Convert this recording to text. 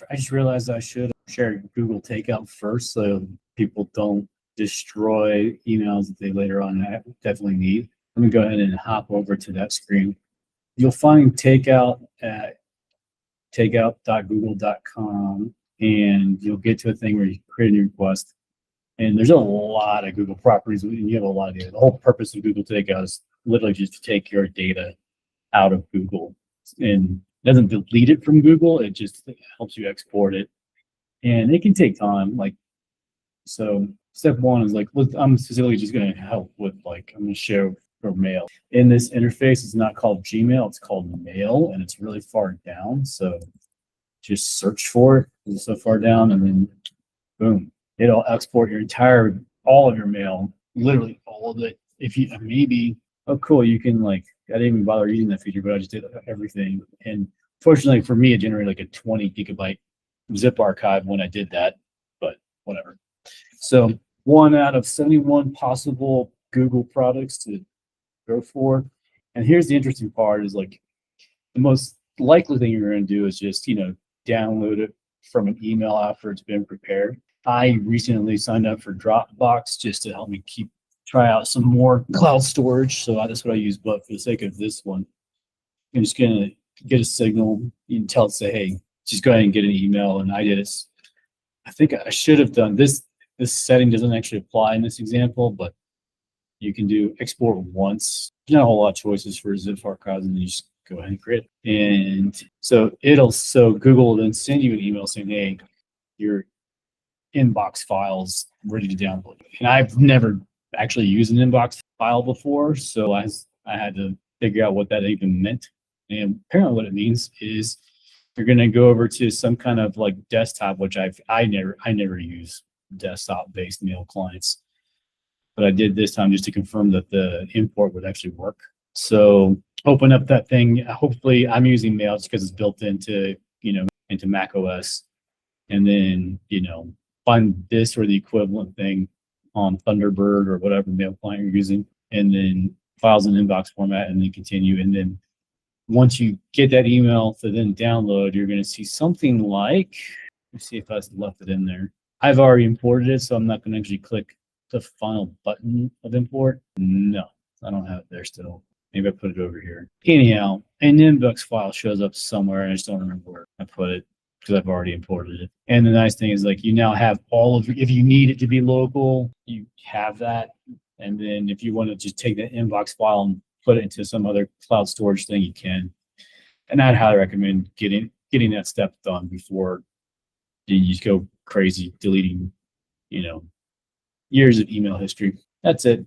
I just realized I should share Google Takeout first so people don't destroy emails that they later on definitely need. Let me go ahead and hop over to that screen. You'll find Takeout at takeout.google.com, and you'll get to a thing where you create a new request. And there's a lot of Google properties, and you have a lot of data. The whole purpose of Google Takeout is literally just to take your data out of Google, and it doesn't delete it from Google. It just helps you export it, and it can take time. Like, so step one is like, I'm specifically just going to help with like, I'm going to show for mail. In this interface, it's not called Gmail, it's called Mail, and it's really far down. So just search for it. It's so far down, and then boom, it'll export all of your mail, literally all of it. If you maybe, oh cool, you can like, I didn't even bother using that feature, but I just did everything. And fortunately for me, it generated like a 20 gigabyte zip archive when I did that, but whatever. So 1 out of 71 possible Google products to go for. And here's the interesting part is like, the most likely thing you're going to do is just, download it from an email after it's been prepared. I recently signed up for Dropbox just to help me try out some more cloud storage. So that's what I use, but for the sake of this one, I'm just going to get a signal. You can tell it, say, hey, just go ahead and get an email. And I did it. I think I should have done this. This setting doesn't actually apply in this example, but you can do export once. There's not a whole lot of choices for zip archives, and you just go ahead and create it. And so Google will then send you an email saying, hey, your inbox files ready to download. And I've never actually used an inbox file before, so I had to figure out what that even meant. And apparently what it means is you're going to go over to some kind of like desktop, which I never use desktop-based mail clients, but I did this time just to confirm that the import would actually work. So open up that thing. Hopefully I'm using Mail just because it's built into Mac OS, and then find this or the equivalent thing on Thunderbird or whatever mail client you're using, and then files in inbox format, and then continue. And then once you get that email to then download, you're going to see something like, let's see if I left it in there. I've already imported it, so I'm not going to actually click the final button of import. No, I don't have it there still. Maybe I put it over here. Anyhow, an inbox file shows up somewhere, and I just don't remember where I put it because I've already imported it. And the nice thing is, like, you now have if you need it to be local, you have that. And then if you want to just take the inbox file and put it into some other cloud storage thing, you can. And I'd highly recommend getting that step done before you just go crazy deleting, years of email history. That's it.